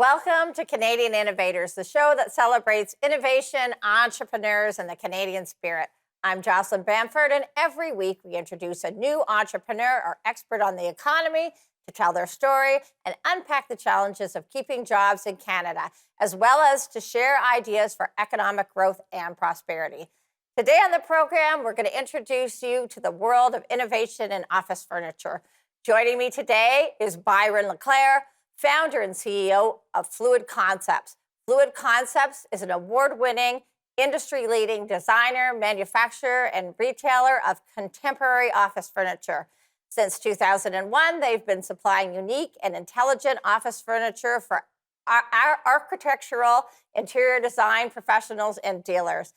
Welcome to Canadian Innovators, the show that celebrates innovation, entrepreneurs, and the Canadian spirit. I'm Jocelyn, and every week we introduce a new entrepreneur or expert on the economy to tell their story and unpack the challenges of keeping jobs in Canada, as well as to share ideas for economic growth and prosperity. Today on the program, we're going to introduce you to the world of innovation in office furniture. Joining me today is Byron LeClair, founder and CEO of FluidConcepts. FluidConcepts is an award-winning, industry-leading designer, manufacturer, and retailer of contemporary office furniture. Since 2001, they've been supplying unique and intelligent office furniture for our architectural, interior design professionals and dealers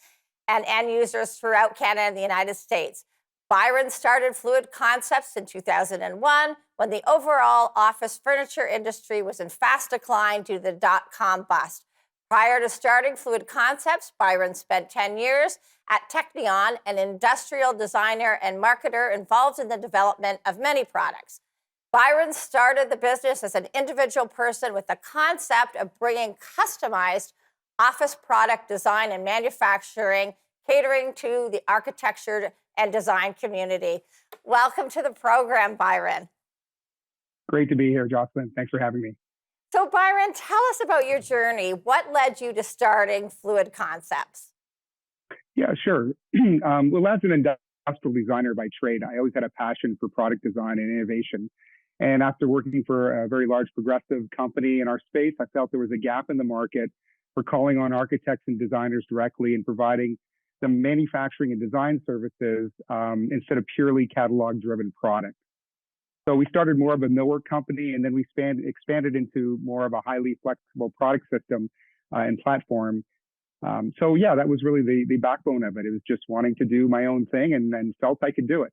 and end users throughout Canada and the United States. Byron started FluidConcepts in 2001 when the overall office furniture industry was in fast decline due to the dot-com bust. Prior to starting FluidConcepts, Byron spent 10 years at Technion, an industrial designer and marketer involved in the development of many products. Byron started the business as an individual person with the concept of bringing customized office product design and manufacturing, catering to the architecture and design community. Welcome to the program, Byron. Great to be here, Jocelyn. Thanks for having me. So, Byron, tell us about your journey. What led you to starting FluidConcepts? Yeah, sure. Well, as an industrial designer by trade, I always had a passion for product design and innovation. And after working for a very large progressive company in our space, I felt there was a gap in the market for calling on architects and designers directly and providing the manufacturing and design services instead of purely catalog-driven products. So we started more of a millwork company, and then we expanded into more of a highly flexible product system and platform. So yeah, that was really the backbone of it. It was just wanting to do my own thing and felt I could do it.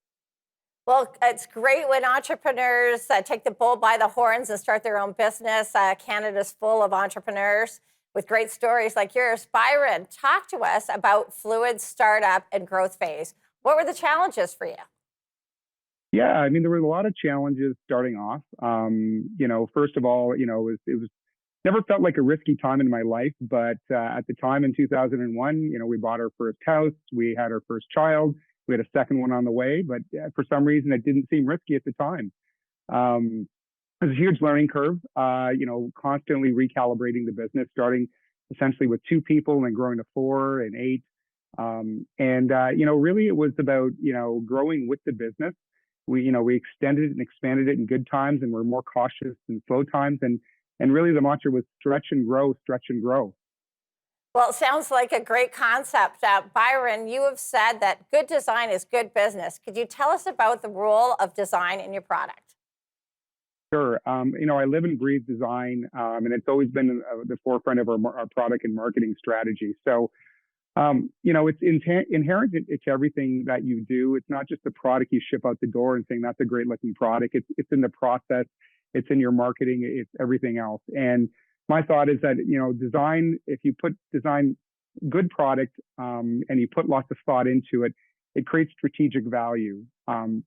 Well, it's great when entrepreneurs take the bull by the horns and start their own business. Canada's full of entrepreneurs with great stories like yours. Byron, talk to us about Fluid's startup and growth phase. What were the challenges for you? Yeah, I mean, there were a lot of challenges starting off. First of all, it was never felt like a risky time in my life, but at the time in 2001, we bought our first house, we had our first child, we had a second one on the way, but for some reason it didn't seem risky at the time. It was a huge learning curve, constantly recalibrating the business, starting essentially with 2 people and then growing to 4 and 8. Really it was about, growing with the business. We extended and expanded it in good times, and we're more cautious in slow times. And really the mantra was stretch and grow, stretch and grow. Well, it sounds like a great concept. Byron, you have said that good design is good business. Could you tell us about the role of design in your product? Sure. I live and breathe design, and it's always been the forefront of our product and marketing strategy. So, it's inherent to everything that you do. It's not just the product you ship out the door and saying that's a great looking product. It's in the process. It's in your marketing. It's everything else. And my thought is that, design, if you put design good product and you put lots of thought into it, it creates strategic value. And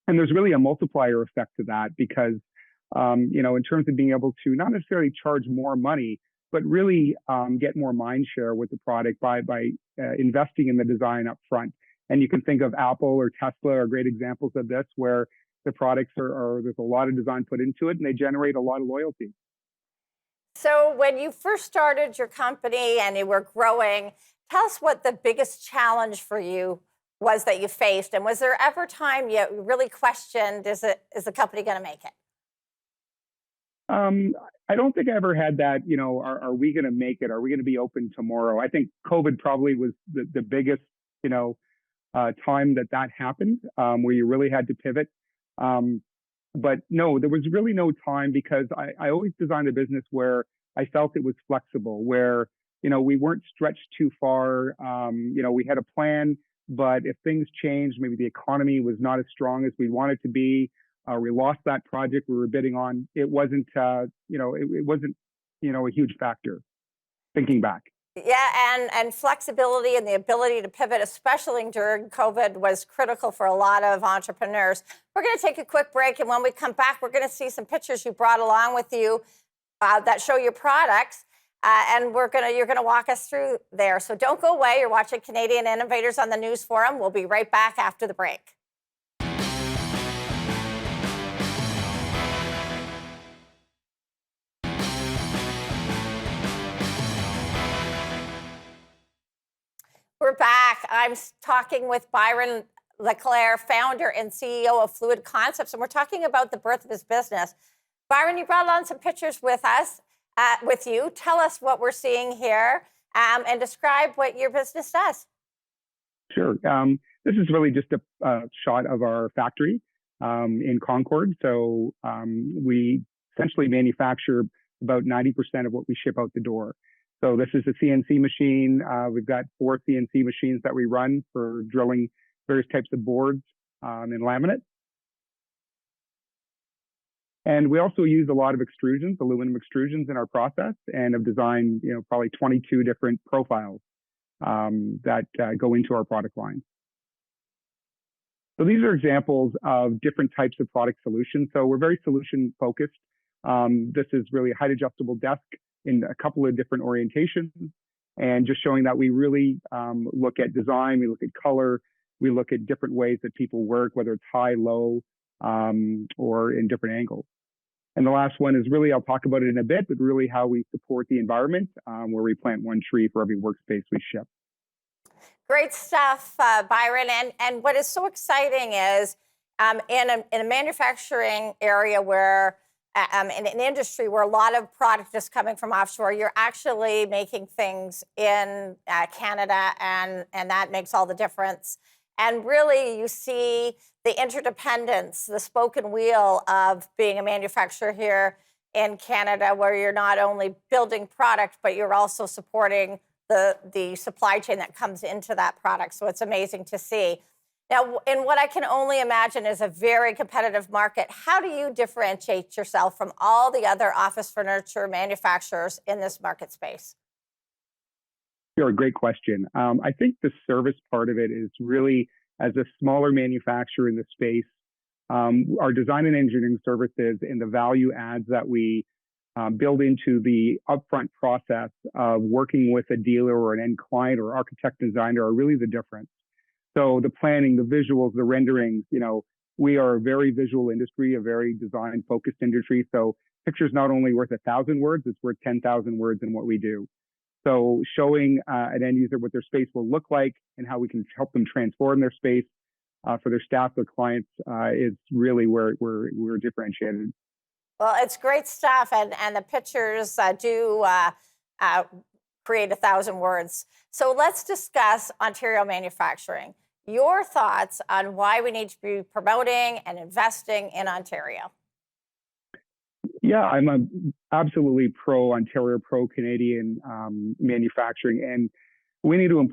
there's really a multiplier effect to that because, in terms of being able to not necessarily charge more money, but really get more mind share with the product by investing in the design up front. And you can think of Apple or Tesla are great examples of this, where the products there's a lot of design put into it and they generate a lot of loyalty. So when you first started your company and you were growing, tell us what the biggest challenge for you was that you faced. And was there ever time you really questioned, is the company going to make it? I don't think I ever had that, are we going to make it? Are we going to be open tomorrow? I think COVID probably was the biggest, time that happened, where you really had to pivot. But no, there was really no time because I always designed a business where I felt it was flexible, where, we weren't stretched too far. We had a plan, but if things changed, maybe the economy was not as strong as we wanted to be, we lost that project we were bidding on. It wasn't, a huge factor thinking back. Yeah, and flexibility and the ability to pivot, especially during COVID, was critical for a lot of entrepreneurs. We're going to take a quick break, and when we come back, we're going to see some pictures you brought along with you that show your products. And you're gonna walk us through there. So don't go away. You're watching Canadian Innovators on the News Forum. We'll be right back after the break. We're back. I'm talking with Byron LeClair, founder and CEO of FluidConcepts, and we're talking about the birth of his business. Byron, you brought on some pictures with us, with you. Tell us what we're seeing here, and describe what your business does. Sure. This is really just a shot of our factory in Concord. So we essentially manufacture about 90% of what we ship out the door. So this is a CNC machine. We've got 4 CNC machines that we run for drilling various types of boards and laminate. And we also use a lot of extrusions, aluminum extrusions in our process, and have designed, probably 22 different profiles that go into our product line. So these are examples of different types of product solutions. So we're very solution focused. This is really a height adjustable desk in a couple of different orientations, and just showing that we really look at design, we look at color, we look at different ways that people work, whether it's high, low, or in different angles. And the last one is really, I'll talk about it in a bit, but really how we support the environment, where we plant 1 tree for every workspace we ship. Great stuff, Byron. And what is so exciting is in a manufacturing area where, in an industry where a lot of product is coming from offshore, you're actually making things in Canada, and that makes all the difference. And really, you see the interdependence, the spoken wheel of being a manufacturer here in Canada, where you're not only building product, but you're also supporting the supply chain that comes into that product. So it's amazing to see. Now, in what I can only imagine is a very competitive market, how do you differentiate yourself from all the other office furniture manufacturers in this market space? Sure, great question. I think the service part of it is really, as a smaller manufacturer in the space, our design and engineering services and the value adds that we build into the upfront process of working with a dealer or an end client or architect designer are really the difference. So the planning, the visuals, the renderings, we are a very visual industry, a very design focused industry. So picture's not only worth 1,000 words, it's worth 10,000 words in what we do. So showing an end user what their space will look like and how we can help them transform their space for their staff, their clients, is really where we're differentiated. Well, it's great stuff, and the pictures do create 1,000 words. So let's discuss Ontario manufacturing. Your thoughts on why we need to be promoting and investing in Ontario. Yeah, I'm absolutely pro-Ontario, pro-Canadian manufacturing, and we need to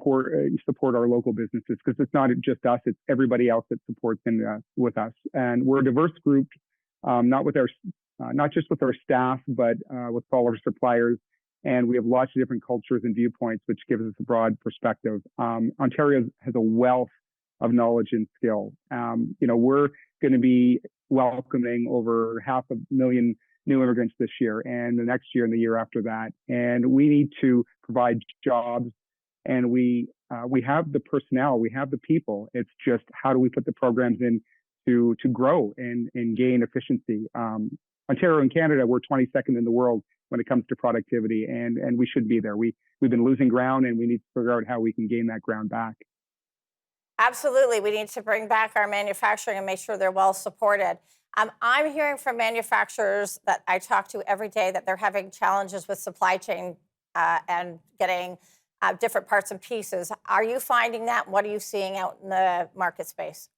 support our local businesses, because it's not just us, it's everybody else that supports with us. And we're a diverse group, not just with our staff, but with all our suppliers. And we have lots of different cultures and viewpoints, which gives us a broad perspective. Ontario has a wealth of knowledge and skill. We're going to be welcoming over 500,000 new immigrants this year, and the next year and the year after that. And we need to provide jobs, and we have the personnel, we have the people. It's just, how do we put the programs in to grow and gain efficiency? Ontario and Canada, we're 22nd in the world when it comes to productivity, and we should be there. We've been losing ground, and we need to figure out how we can gain that ground back. Absolutely. We need to bring back our manufacturing and make sure they're well supported. I'm hearing from manufacturers that I talk to every day that they're having challenges with supply chain and getting different parts and pieces. Are you finding that? What are you seeing out in the market space?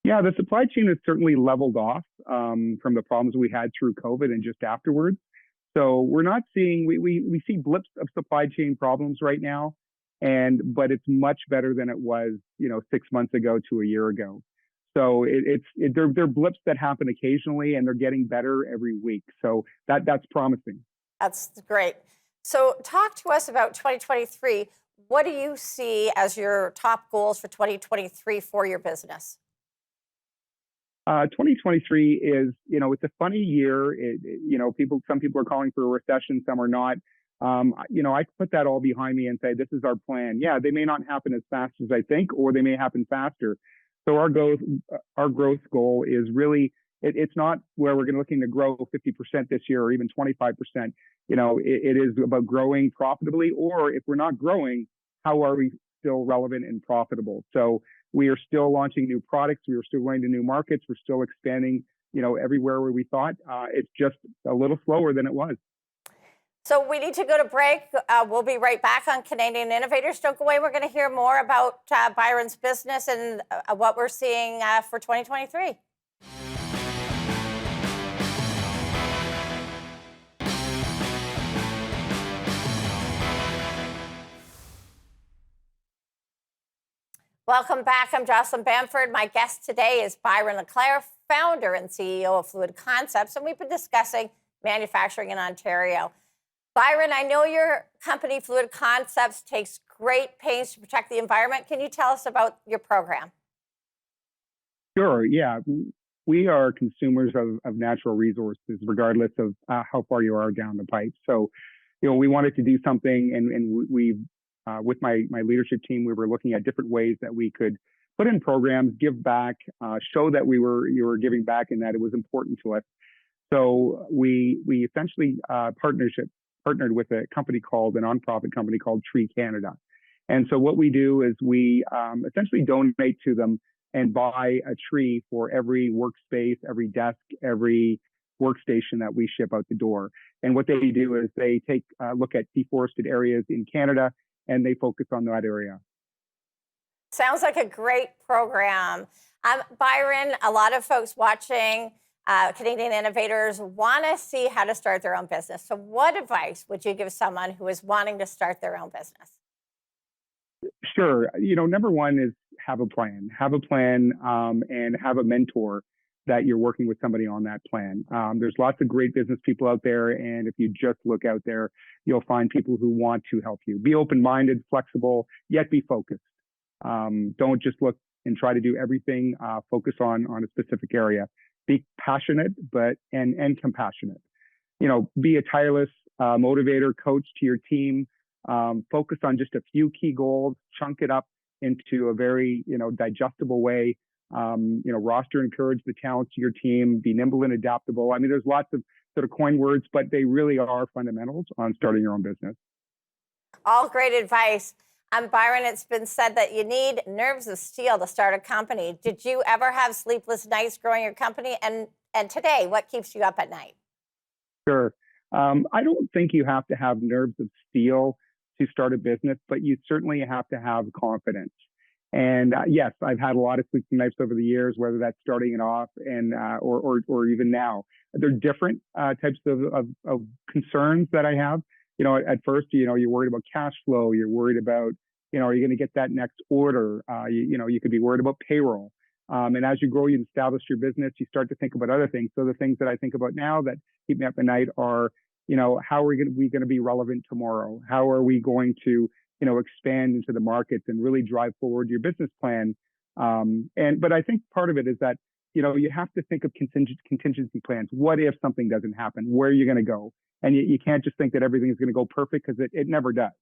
Yeah, the supply chain has certainly leveled off from the problems we had through COVID and just afterwards. So we're not seeing, we see blips of supply chain problems right now, but it's much better than it was, 6 months ago to a year ago. So they're blips that happen occasionally, and they're getting better every week. So that's promising. That's great. So talk to us about 2023. What do you see as your top goals for 2023 for your business? 2023 is, it's a funny year. Some people are calling for a recession, some are not. I put that all behind me and say, this is our plan. Yeah, they may not happen as fast as I think, or they may happen faster. So our growth goal is really, it's not where we're looking to grow 50% this year or even 25%. It is about growing profitably, or if we're not growing, how are we still relevant and profitable? So we are still launching new products. We are still going to new markets. We're still expanding, everywhere where we thought. It's just a little slower than it was. So we need to go to break. We'll be right back on Canadian Innovators. Don't go away. We're going to hear more about Byron's business and what we're seeing for 2023. Welcome back. I'm Jocelyn Bamford. My guest today is Byron LeClair, founder and CEO of FluidConcepts, and we've been discussing manufacturing in Ontario. Byron, I know your company, FluidConcepts, takes great pains to protect the environment. Can you tell us about your program? Sure, yeah. We are consumers of natural resources, regardless of how far you are down the pipe. So, we wanted to do something, and we with my leadership team, we were looking at different ways that we could put in programs, give back, show that you were giving back and that it was important to us. So we essentially partnered with a nonprofit company called Tree Canada. And so what we do is we essentially donate to them and buy a tree for every workspace, every desk, every workstation that we ship out the door. And what they do is they take a look at deforested areas in Canada, and they focus on that area. Sounds like a great program. Byron, a lot of folks watching Canadian Innovators want to see how to start their own business. So what advice would you give someone who is wanting to start their own business? Sure. Number one is have a plan. Have a plan and have a mentor that you're working with somebody on that plan. There's lots of great business people out there, and if you just look out there, you'll find people who want to help you. Be open-minded, flexible, yet be focused. Don't just look and try to do everything. Focus on a specific area. Be passionate, and compassionate. Be a tireless motivator, coach to your team. Focus on just a few key goals. Chunk it up into a very digestible way. Roster and encourage the talents to your team. Be nimble and adaptable. I mean, there's lots of sort of coin words, but they really are fundamentals on starting your own business. All great advice. Byron, it's been said that you need nerves of steel to start a company. Did you ever have sleepless nights growing your company? And today, what keeps you up at night? Sure. I don't think you have to have nerves of steel to start a business, but you certainly have to have confidence. And yes, I've had a lot of sleepless nights over the years, whether that's starting it off and or even now. There are different types of concerns that I have. At first, you're worried about cash flow. You're worried about, are you going to get that next order? You could be worried about payroll. And as you grow, you establish your business, you start to think about other things. So the things that I think about now that keep me up at night are, how are we going to be relevant tomorrow? How are we going to, expand into the markets and really drive forward your business plan? But I think part of it is that, you have to think of contingency plans. What if something doesn't happen? Where are you going to go? And you can't just think that everything is going to go perfect, because it never does.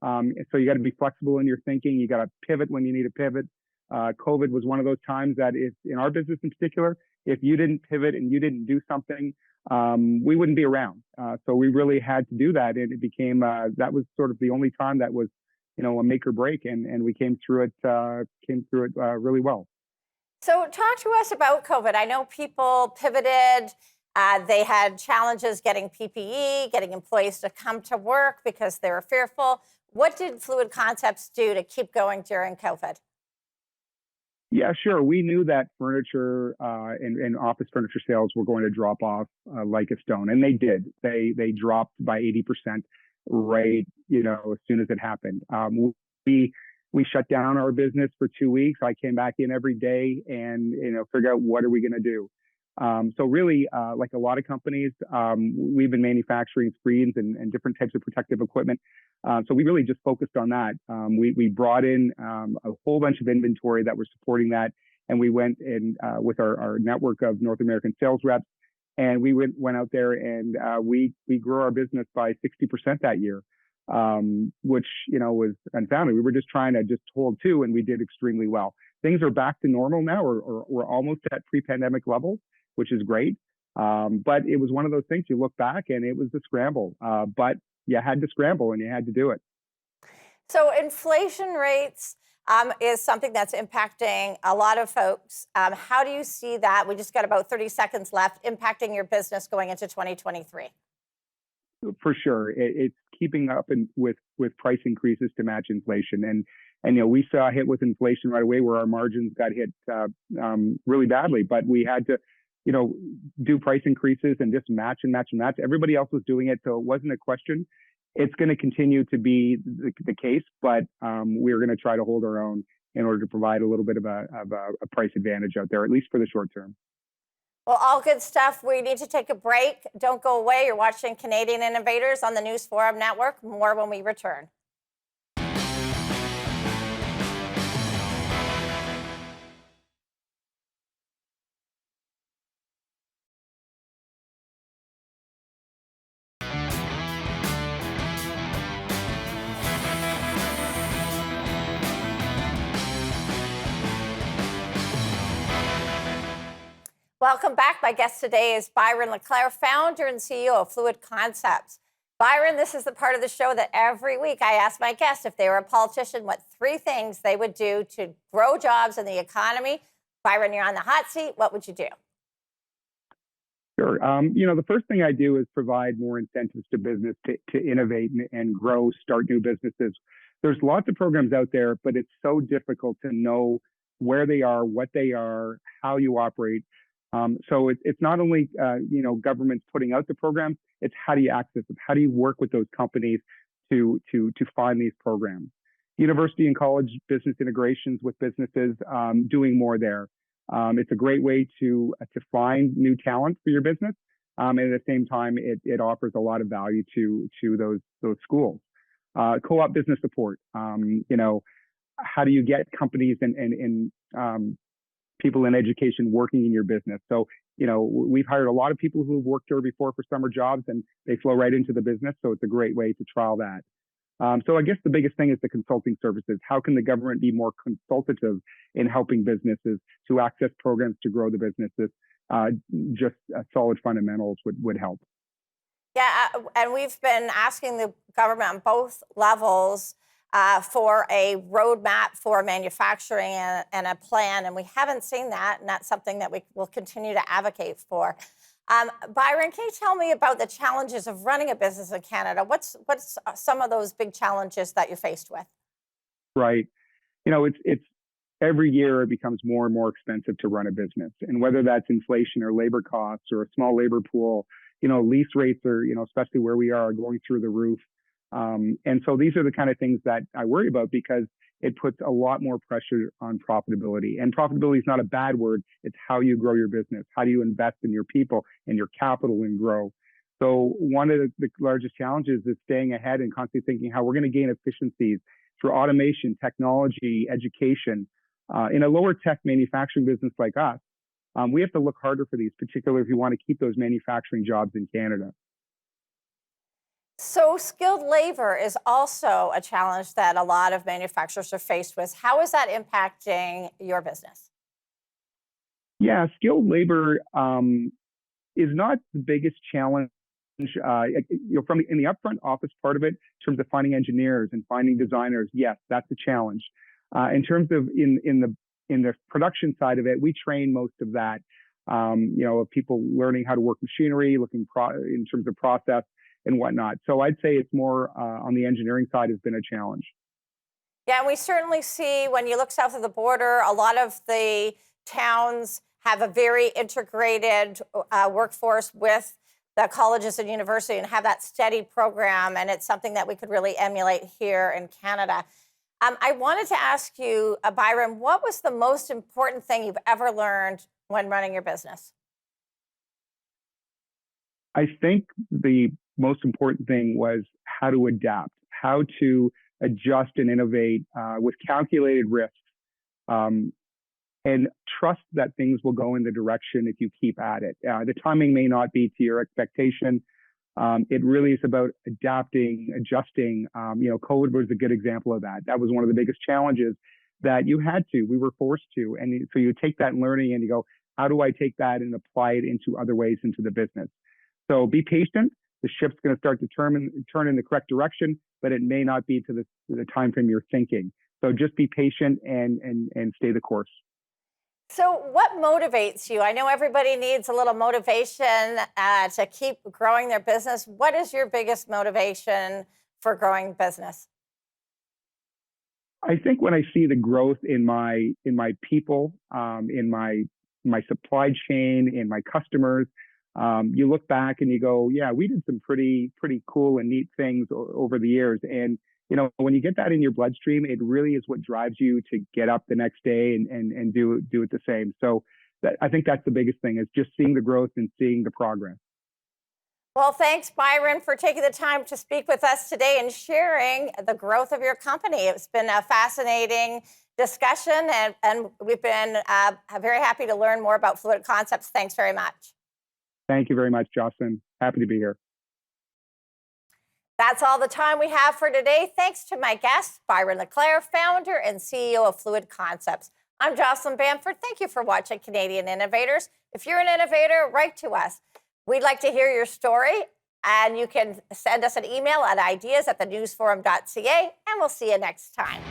So you got to be flexible in your thinking. You got to pivot when you need to pivot. COVID was one of those times that if, in our business in particular, if you didn't pivot and you didn't do something, we wouldn't be around. So we really had to do that. And it became, that was sort of the only time that was, a make or break. And we came through it really well. So talk to us about COVID. I know people pivoted. They had challenges getting PPE, getting employees to come to work because they were fearful. What did FluidConcepts do to keep going during COVID? Yeah, sure. We knew that furniture and office furniture sales were going to drop off like a stone, and they did. They dropped by 80% right, as soon as it happened. We shut down our business for 2 weeks. I came back in every day and figure out what are we going to do. So really, like a lot of companies, we've been manufacturing screens and different types of protective equipment. So we really just focused on that. We brought in a whole bunch of inventory that was supporting that. and we went in with our network of North American sales reps, and we went out there and we grew our business by 60% that year, which was unfounded. We were just trying to just hold to, and we did extremely well. Things are back to normal now, or we're almost at pre-pandemic levels, which is great. But it was one of those things. You look back, and it was a scramble. But you had to scramble, and you had to do it. So inflation rates is something that's impacting a lot of folks. How do you see that? We just got about 30 seconds left, impacting your business going into 2023. For sure, it's keeping up with price increases to match inflation, and we saw a hit with inflation right away, where our margins got hit really badly. But we had to, do price increases and just match and match and match. Everybody else was doing it, so it wasn't a question. It's going to continue to be the case, but we're going to try to hold our own in order to provide a little bit of a price advantage out there, at least for the short term. Well, all good stuff. We need to take a break. Don't go away. You're watching Canadian Innovators on the News Forum Network. More when we return. Welcome back. My guest today is Byron LeClair, founder and CEO of FluidConcepts. Byron, this is the part of the show that every week I ask my guests, if they were a politician, what 3 things they would do to grow jobs in the economy. Byron, you're on the hot seat. What would you do? Sure. The first thing I do is provide more incentives to business to innovate and grow, start new businesses. There's lots of programs out there, but it's so difficult to know where they are, what they are, how you operate. So it's not only, governments putting out the programs, it's how do you access them? How do you work with those companies to find these programs? University and college business integrations with businesses, doing more there. It's a great way to find new talent for your business. And at the same time, it offers a lot of value to those schools. Co-op business support. How do you get companies and people in education working in your business? So, we've hired a lot of people who've worked here before for summer jobs, and they flow right into the business. So it's a great way to trial that. So I guess the biggest thing is the consulting services. How can the government be more consultative in helping businesses to access programs to grow the businesses? Just solid fundamentals would help. Yeah, and we've been asking the government on both levels for a roadmap for manufacturing and a plan, and we haven't seen that, and that's something that we will continue to advocate for. Byron, can you tell me about the challenges of running a business in Canada? What's some of those big challenges that you're faced with? Right. It's every year it becomes more and more expensive to run a business, and whether that's inflation or labor costs or a small labor pool, lease rates are, especially where we are, going through the roof. And so these are the kind of things that I worry about, because it puts a lot more pressure on profitability. And profitability is not a bad word. It's how you grow your business. How do you invest in your people and your capital and grow? So one of the largest challenges is staying ahead and constantly thinking how we're going to gain efficiencies through automation, technology, education. In a lower tech manufacturing business like us, we have to look harder for these, particularly if you want to keep those manufacturing jobs in Canada. So skilled labor is also a challenge that a lot of manufacturers are faced with. How is that impacting your business? Yeah, skilled labor is not the biggest challenge. In the upfront office part of it, in terms of finding engineers and finding designers, yes, that's a challenge. In terms of in the production side of it, we train most of that. Of people learning how to work machinery, looking in terms of process and whatnot. So I'd say it's more on the engineering side has been a challenge. Yeah, and we certainly see when you look south of the border, a lot of the towns have a very integrated workforce with the colleges and university and have that steady program. And it's something that we could really emulate here in Canada. I wanted to ask you, Byron, what was the most important thing you've ever learned when running your business? I think the most important thing was how to adapt, how to adjust and innovate with calculated risks. and trust that things will go in the direction if you keep at it. The timing may not be to your expectation. It really is about adapting, adjusting. COVID was a good example of that. That was one of the biggest challenges that we were forced to. And so you take that learning and you go, how do I take that and apply it into other ways into the business? So be patient. The ship's going to start to turn in the correct direction, but it may not be to the time frame you're thinking. So just be patient and stay the course. So what motivates you? I know everybody needs a little motivation to keep growing their business. What is your biggest motivation for growing business? I think when I see the growth in my people, in my supply chain, in my customers, you look back and you go, yeah, we did some pretty cool and neat things over the years. And when you get that in your bloodstream, it really is what drives you to get up the next day and do it the same. So I think that's the biggest thing, is just seeing the growth and seeing the progress. Well, thanks, Byron, for taking the time to speak with us today and sharing the growth of your company. It's been a fascinating discussion, and we've been very happy to learn more about FluidConcepts. Thanks very much. Thank you very much, Jocelyn. Happy to be here. That's all the time we have for today. Thanks to my guest, Byron LeClair, founder and CEO of FluidConcepts. I'm Jocelyn Bamford. Thank you for watching Canadian Innovators. If you're an innovator, write to us. We'd like to hear your story, and you can send us an email at ideas@thenewsforum.ca, and we'll see you next time.